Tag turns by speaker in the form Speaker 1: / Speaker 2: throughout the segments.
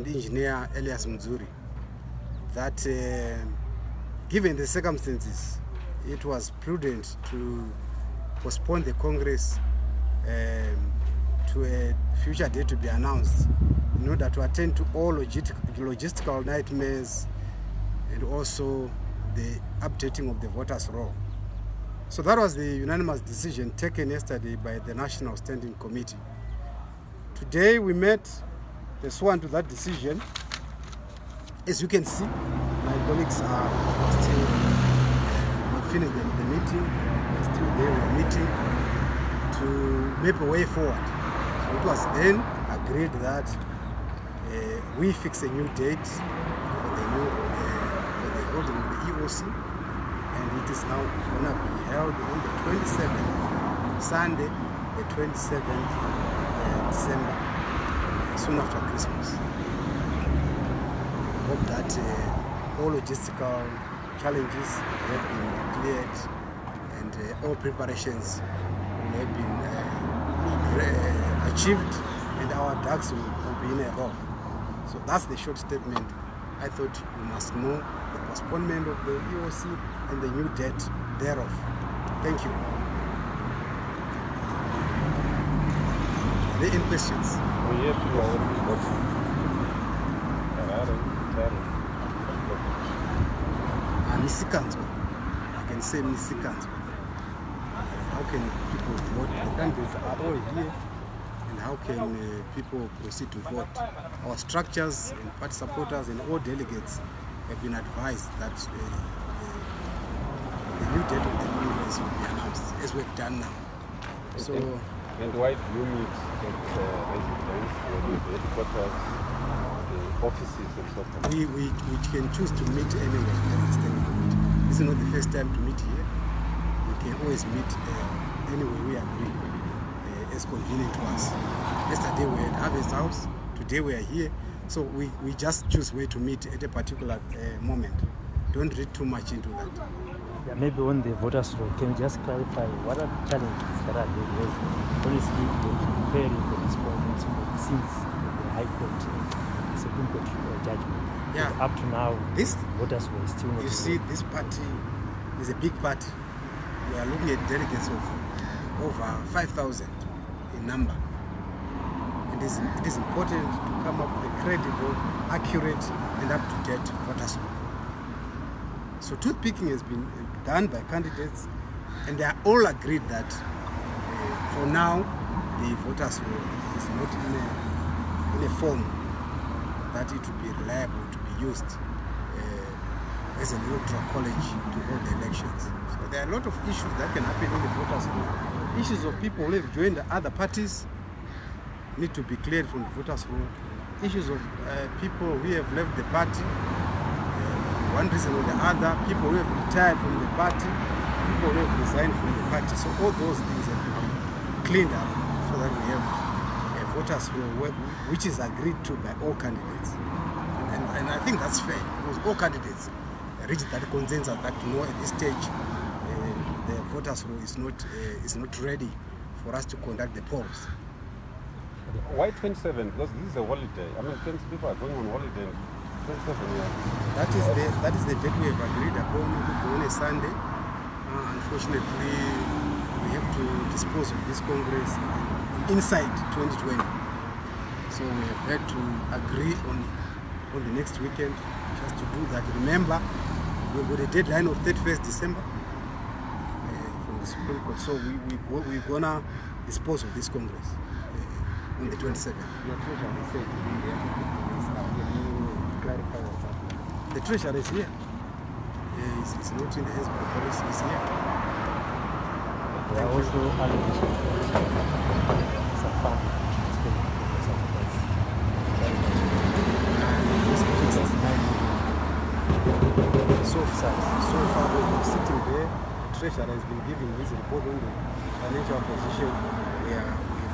Speaker 1: Engineer Elias Mzuri that given the circumstances, it was prudent to postpone the Congress to a future date to be announced in order to attend to all logistical nightmares and also the updating of the voters' roll. So that was the unanimous decision taken yesterday by the National Standing Committee. Today we met the sworn to that decision. As you can see, my colleagues are still finished the meeting, still there we're meeting to make a way forward. So it was then agreed that we fix a new date for the holding of the EOC, and it is now going to be held on the 27th, Sunday, the 27th December, soon after Christmas. I hope that all logistical challenges have been cleared and all preparations have been achieved, and our ducks will be in a row. So that's the short statement. I thought you must know the postponement of the EOC and the new date thereof. Thank you. Are there any questions? Misikanzo. I can say Misikanzo. How can people vote? The candidates are all here. And how can people proceed to vote? Our structures and party supporters and all delegates have been advised that the new date of the Congress will be announced, as we've done now. So,
Speaker 2: and why do you meet at residence, the headquarters, the offices and so forth?
Speaker 1: We can choose to meet anywhere as a standing committee. This is not the first time to meet here. We can always meet anywhere we agree as convenient to us. Yesterday we had Harvest House, today we are here. So we just choose where to meet at a particular moment. Don't read too much into that.
Speaker 3: Yeah, maybe on the voters' roll, can you just clarify what are the challenges that are there? Because honestly, we're preparing for this conference since the High Court, Supreme Court judgment.
Speaker 1: Yeah.
Speaker 3: Up to now,
Speaker 1: this
Speaker 3: voters were still not.
Speaker 1: You see, this party is a big party. We are looking at delegates of over 5,000 in number. It is important to come up with a credible, accurate, and up-to-date voters roll. So toothpicking has been done by candidates, and they are all agreed that for now the voters roll is not in a form that it will be reliable to be used as an electoral college to hold the elections. So there are a lot of issues that can happen in the voters roll. Issues of people who have joined other parties need to be cleared from the voters roll. Issues of people who have left the party for one reason or the other, people who have retired from the party, people who have resigned from the party. So all those things have to be cleaned up so that we have a voters roll which is agreed to by all candidates. And I think that's fair, because all candidates reach that consensus that at this stage the voters roll is not ready for us to conduct the polls.
Speaker 2: Why 27? Because this is a holiday. I mean, 20 people are going on holiday. 27, yeah.
Speaker 1: That is the date we have agreed upon on a Sunday. Unfortunately, we have to dispose of this Congress inside 2020. So we have had to agree on the next weekend just to do that. Remember, we've got a deadline of 31st December from the Supreme Court. So we're gonna dispose of this Congress on the 27th. The treasurer is here. It's not in the hands of the police, he's here.
Speaker 3: There are also allegations of some funding.
Speaker 1: So far, we've been sitting there. The treasurer has been giving his report on the financial position. We have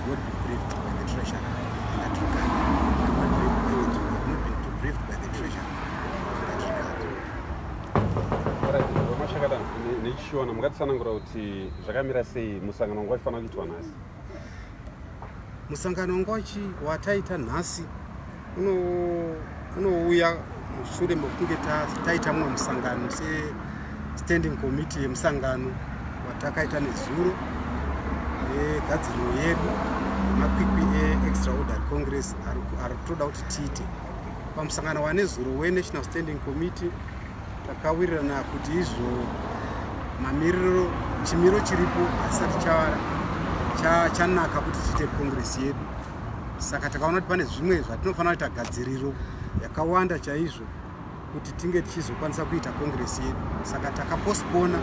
Speaker 1: not been briefed by the treasurer in that regard. We have not been briefed by the treasurer in that regard.
Speaker 2: Mashakada nechiona mungatsanangura kuti zvakamira sei musangano wanga waifana kuitwa nhasi.
Speaker 1: Musangano wanga wataita nhasi unouya mushure mekunge taita mumwe musangano standing committee yemusangano watakaita nezuro egadziriro yedu makwikwi extraordinary congress ari kutoda kuti tiite pamusangano wanezuro wenational standing committee takawirirana kuti izvo mamiriro chimiro chiripo hasati chanaka kuti tiite congress yedu. Saka takaona kuti pane zvimwe zvatinofanira kuita gadziriro yakawanda chaizvo kuti tinge tichizokwanisa kuita congress yedu. Saka takapostpona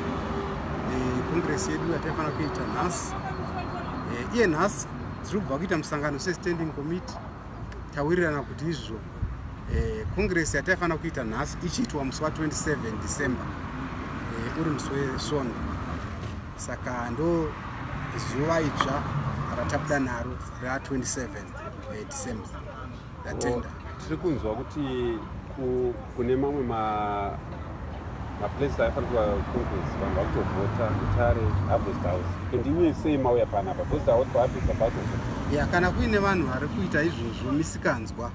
Speaker 1: congress yedu yataifanira kuita nhasi. Iye nhasi tiri kubva kuita musangano standing committee tawirirana kuti izvo congress yataifanira kuita nhasi ichiitwa musi wa27 December uri musi wesvondo. Saka ndo zuva idzva ratabuda naro ra27 December ratenda.
Speaker 2: Tiri kunzwa kuti kune mamwe maplaces aifanirwa congress vanhu vakutovhota Mutare, Harvest House. Ndimi sei mauya panapa? Harvest House paapisa pacho.
Speaker 1: Kana kuine vanhu vari kuita izvozvo misikanzwa,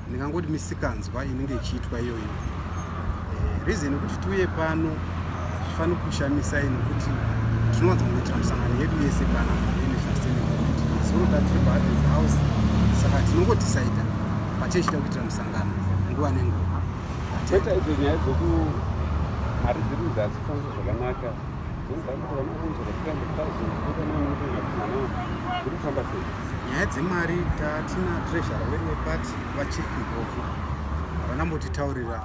Speaker 1: ndingangoti misikanzwa inenge ichiitwa iyoyo. Reason kuti tiuye pano zvifanira kushamisa nokuti tinowanza kuitira musangano yedu yese pana national standing committee. Zuro tiri paHarvest House, saka tinongodecida patichida kuitira musangano nguva nenguva.
Speaker 2: Kweta idzo nyaya dzoku mari dziri dzazifamba zvakanaka nyaya dzemari tatina treasurer wepati vachief Mbovu vanambotitaurira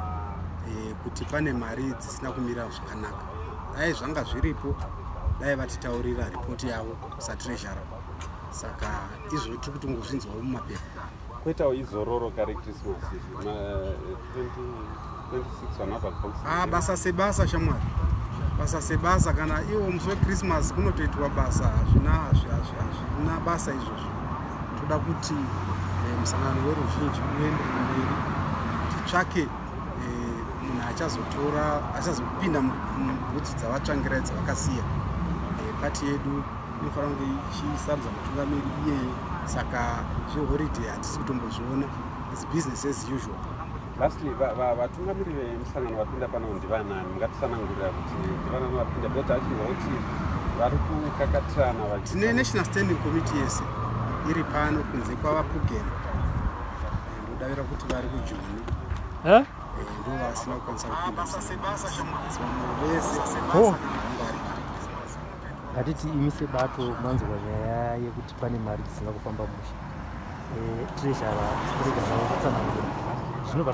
Speaker 2: kuti pane mari dzisina kumira zvakanaka. Dai zvanga zviripo dai vatitaurira ripoti yavo satreasurer. Saka izvo tiri kutongozvinzwawo mumapepa. Kwetawo izororo kare Christmas 26 vanabva kubox.
Speaker 1: Basa sebasa shamwari, basa sebasa. Kana iwo musi weChristmas kunotoitwa basa, hazvina basa izvozvo. Toda kuti musangano weruzhinji uende mberi, titsvake munhu achazopinda mubhutsu dzavatsvangirai dzavakasiya. Pati yedu inofanira kunge ichisarudza mutungamiri iyeye. Saka zveholiday hatisi kutombozviona, its business as usual.
Speaker 2: Lastly, vatungamiri vemusangano vapinda pano ndivanani? Ngatisanangurira kuti ndivanani vapinda dota achirwa kuti vari kukakatirana.
Speaker 1: Tine national standing committee yese iri pano kunze kwavapugeni. Ndodavira kuti vari kujoni ndo vasina kukwanisa kupinda vese
Speaker 3: ngatiti imise bato manzwa nyaya yekuti pane mari dzisina kufamba musha treasurer urega nawo kutsanangura zvinobva